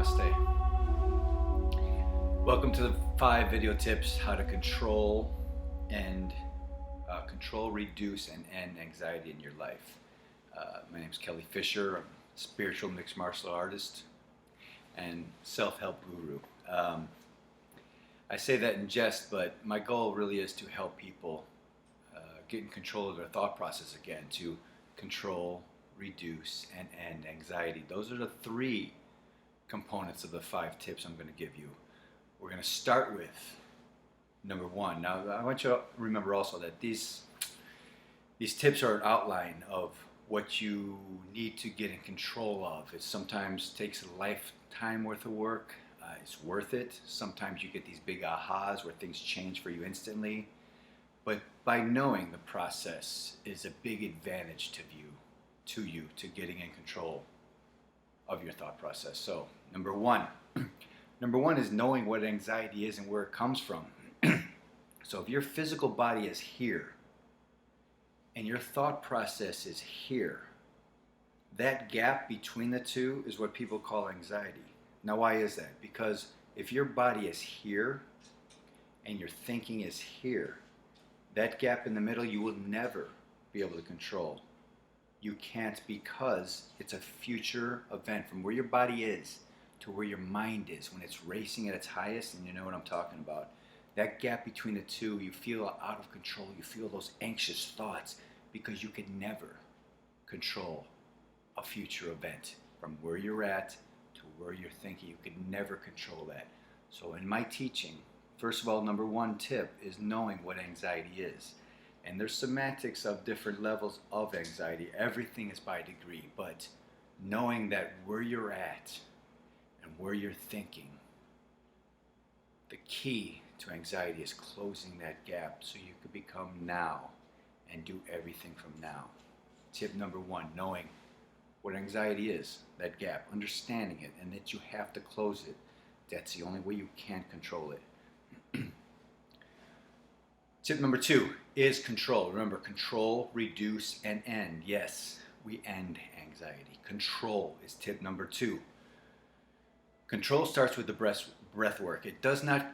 Namaste. Welcome to the 5 video tips how to control, reduce, and end anxiety in your life. My name is Kelly Fisher. I'm a spiritual mixed martial artist and self-help guru. I say that in jest, but my goal really is to help people get in control of their thought process again, to control, reduce, and end anxiety. Those are the 3 components of the 5 tips I'm going to give you. We're going to start with number 1. Now, I want you to remember also that these tips are an outline of what you need to get in control of. It sometimes takes a lifetime worth of work. It's worth it. Sometimes you get these big ahas where things change for you instantly. But by knowing the process is a big advantage to you to getting in control of your thought process. So, number one is knowing what anxiety is and where it comes from. So if your physical body is here and your thought process is here, that gap between the two is what people call anxiety. Now, why is that? Because if your body is here and your thinking is here, that gap in the middle you will never be able to control. You can't, because it's a future event from where your body is to where your mind is when it's racing at its highest, and you know what I'm talking about. That gap between the two, you feel out of control. You feel those anxious thoughts because you could never control a future event from where you're at to where you're thinking. You could never control that. So in my teaching, first of all, number 1 tip is knowing what anxiety is. And there's semantics of different levels of anxiety. Everything is by degree, but knowing that where you're at and where you're thinking, the key to anxiety is closing that gap so you can become now and do everything from now. Tip number 1, knowing what anxiety is, that gap, understanding it, and that you have to close it. That's the only way you can control it. Tip number 2 is control. Remember, control, reduce, and end. Yes, we end anxiety. Control is tip number 2. Control starts with the breath work. It does not.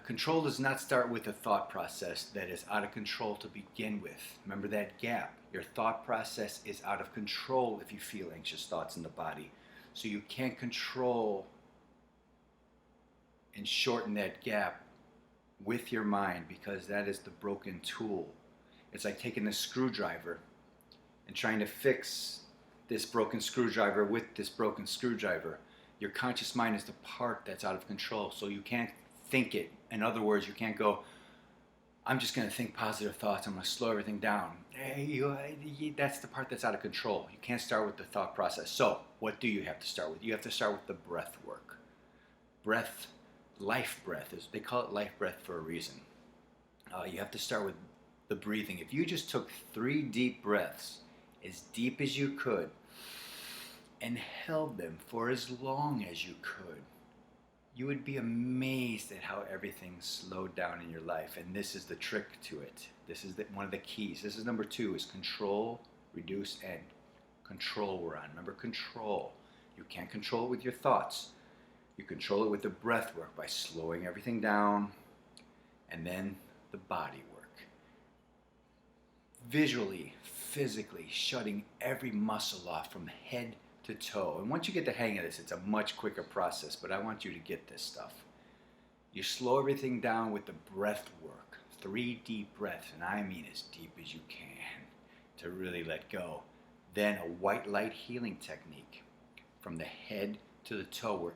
Control does not start with a thought process that is out of control to begin with. Remember that gap. Your thought process is out of control if you feel anxious thoughts in the body. So you can't control and shorten that gap with your mind, because that is the broken tool. It's like taking a screwdriver and trying to fix this broken screwdriver with this broken screwdriver. Your conscious mind is the part that's out of control, so you can't think it. In other words, you can't go, I'm just going to think positive thoughts, I'm going to slow everything down. That's the part that's out of control. You can't start with the thought process. So what do you have to start with? You have to start with the breath work. Life breath, they call it life breath for a reason. You have to start with the breathing. If you just took 3 deep breaths, as deep as you could, and held them for as long as you could, you would be amazed at how everything slowed down in your life. And this is the trick to it. This is one of the keys. This is number 2, is control, reduce, and control we're on. Remember, control. You can't control it with your thoughts. You control it with the breath work by slowing everything down, and then the body work. Visually, physically, shutting every muscle off from head to toe. And once you get the hang of this, it's a much quicker process, but I want you to get this stuff. You slow everything down with the breath work. 3 deep breaths, and I mean as deep as you can, to really let go. Then a white light healing technique from the head to the toe, where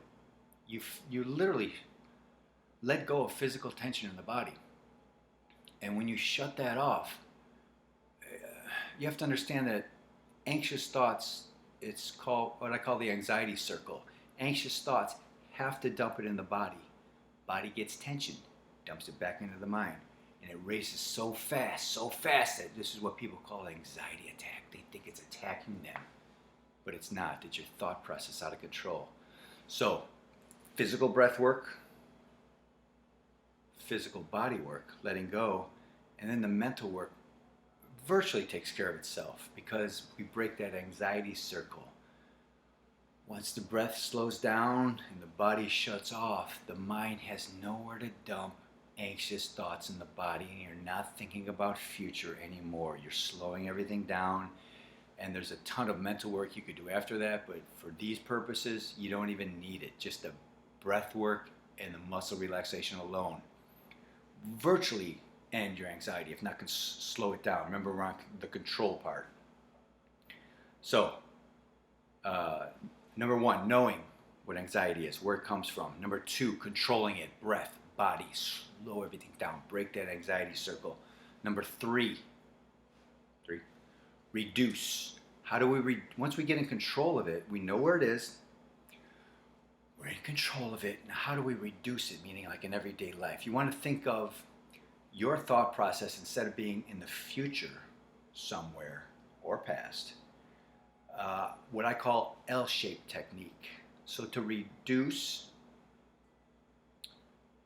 you literally let go of physical tension in the body. And when you shut that off, you have to understand that anxious thoughts, it's called what I call the anxiety circle. Anxious thoughts have to dump it in the body. Body gets tension, dumps it back into the mind. And it races so fast that this is what people call anxiety attack. They think it's attacking them, but it's not. It's your thought process out of control. So, physical breath work, physical body work, letting go, and then the mental work virtually takes care of itself, because we break that anxiety circle Once the breath slows down and the body shuts off, the mind has nowhere to dump anxious thoughts in the body, and you're not thinking about future anymore. You're slowing everything down, and there's a ton of mental work you could do after that, but for these purposes, you don't even need it. Just the breath work and the muscle relaxation alone virtually end your anxiety, if not can slow it down. Remember, we're on the control part. So, number one, knowing what anxiety is, where it comes from. Number two, controlling it, breath, body, slow everything down, break that anxiety circle. Number three, reduce. How do we, once we get in control of it, we know where it is, we're in control of it. Now, how do we reduce it? Meaning, like in everyday life, you want to think of your thought process instead of being in the future somewhere or past. What I call L-shaped technique. So to reduce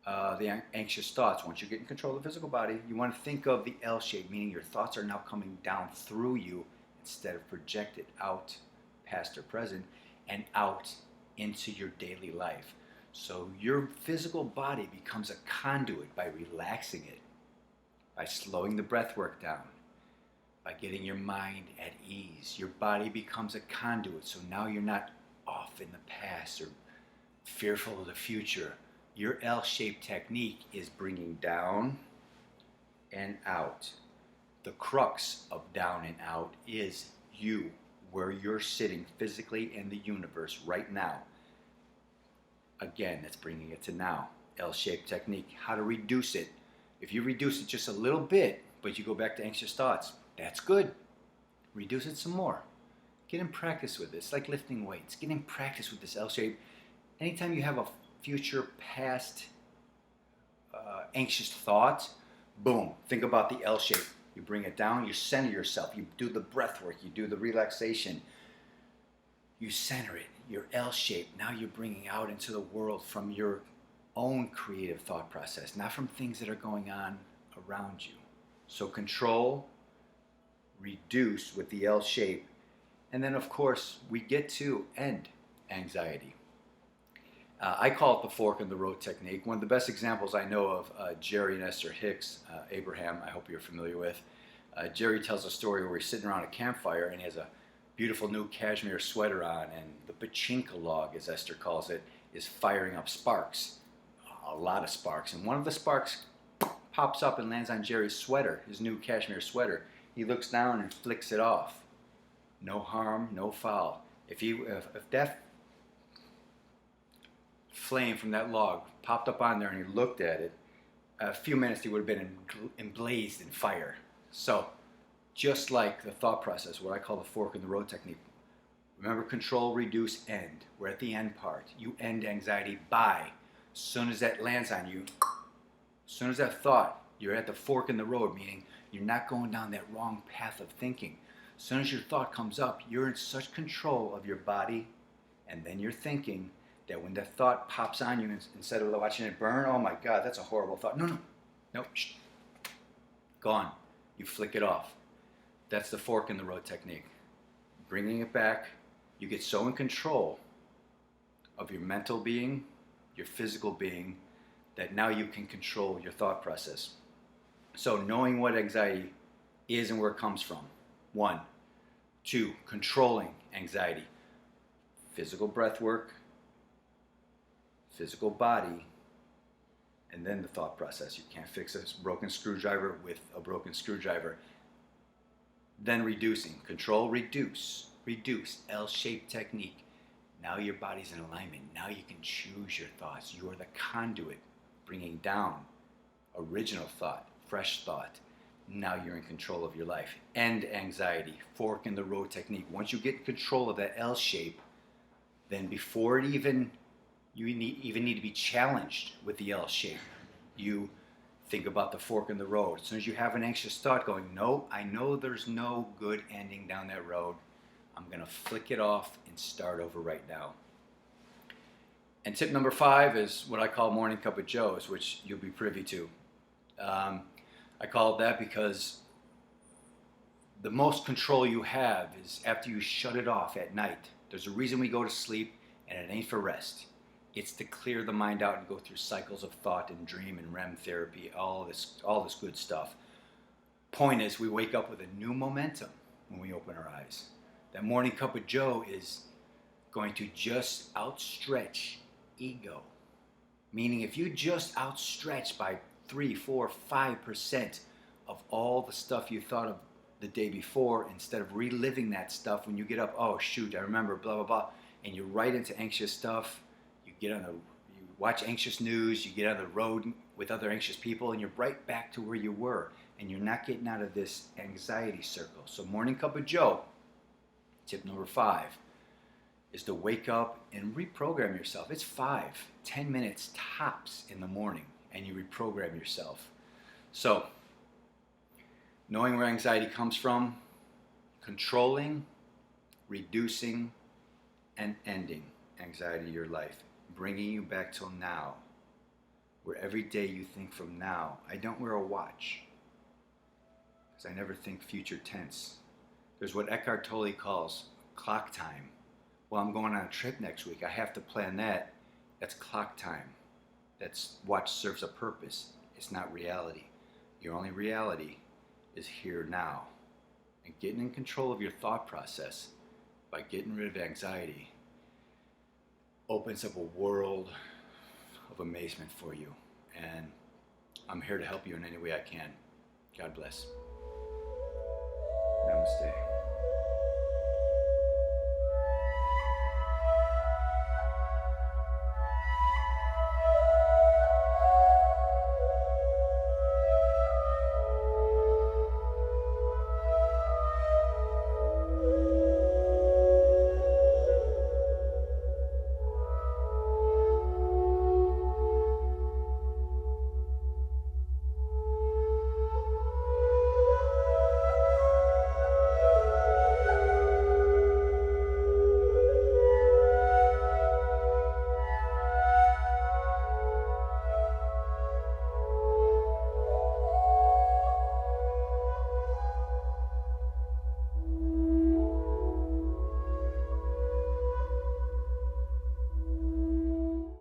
the anxious thoughts, once you get in control of the physical body, you want to think of the L shape, meaning your thoughts are now coming down through you instead of projected out past or present and out into your daily life. So your physical body becomes a conduit by relaxing it, by slowing the breath work down, by getting your mind at ease. Your body becomes a conduit, so now you're not off in the past or fearful of the future. Your L-shaped technique is bringing down and out. The crux of down and out is you, where you're sitting physically in the universe right now. Again, that's bringing it to now. L-shaped technique. How to reduce it. If you reduce it just a little bit, but you go back to anxious thoughts, that's good. Reduce it some more. Get in practice with this. It's like lifting weights. Get in practice with this L shape. Anytime you have a future, past, anxious thought, boom, think about the L shape. You bring it down, you center yourself, you do the breath work, you do the relaxation, you center it, your L shape. Now you're bringing out into the world from your own creative thought process, not from things that are going on around you. So control, reduce with the L shape, and then of course we get to end anxiety. I call it the fork in the road technique. One of the best examples I know of, Jerry and Esther Hicks, Abraham, I hope you're familiar with. Jerry tells a story where he's sitting around a campfire and he has a beautiful new cashmere sweater on, and the pachinko log, as Esther calls it, is firing up sparks, a lot of sparks. And one of the sparks pops up and lands on Jerry's sweater, his new cashmere sweater. He looks down and flicks it off. No harm, no foul. If that flame from that log popped up on there and he looked at it, a few minutes he would have been emblazed in fire. So, just like the thought process, what I call the fork in the road technique. Remember, control, reduce, end. We're at the end part. You end anxiety by, as soon as that lands on you, as soon as that thought, you're at the fork in the road, meaning you're not going down that wrong path of thinking. As soon as your thought comes up, you're in such control of your body and then your thinking that when that thought pops on you, instead of watching it burn, oh my God, that's a horrible thought. No, shh. Gone. You flick it off. That's the fork in the road technique. Bringing it back, you get so in control of your mental being, your physical being, that now you can control your thought process. So knowing what anxiety is and where it comes from. 1. 2, controlling anxiety. Physical breath work, physical body, and then the thought process. You can't fix a broken screwdriver with a broken screwdriver. Then reducing. Control, reduce. Reduce. L-shaped technique. Now your body's in alignment. Now you can choose your thoughts. You are the conduit, bringing down original thought, fresh thought. Now you're in control of your life. End anxiety. Fork in the road technique. Once you get control of that L shape, then before it even need to be challenged with the L shape, you think about the fork in the road. As soon as you have an anxious thought going, no, I know there's no good ending down that road. I'm going to flick it off and start over right now. And tip number 5 is what I call morning cup of joes, which you'll be privy to. I call it that because the most control you have is after you shut it off at night. There's a reason we go to sleep, and it ain't for rest. It's to clear the mind out and go through cycles of thought and dream and REM therapy, all this good stuff. Point is, we wake up with a new momentum when we open our eyes. That morning cup of joe is going to just outstretch ego. Meaning if you just outstretch by 3, 4, 5% of all the stuff you thought of the day before, instead of reliving that stuff when you get up, oh shoot, I remember blah, blah, blah, and you're right into anxious stuff, you watch anxious news, you get on the road with other anxious people, and you're right back to where you were, and you're not getting out of this anxiety circle. So morning cup of joe, tip number 5, is to wake up and reprogram yourself. It's 5-10 minutes tops in the morning, and you reprogram yourself. So, knowing where anxiety comes from, controlling, reducing, and ending anxiety in your life, bringing you back till now, where every day you think from now. I don't wear a watch, because I never think future tense. There's what Eckhart Tolle calls clock time. Well, I'm going on a trip next week. I have to plan that. That's clock time. That's watch serves a purpose. It's not reality. Your only reality is here now. And getting in control of your thought process by getting rid of anxiety opens up a world of amazement for you. And I'm here to help you in any way I can. God bless.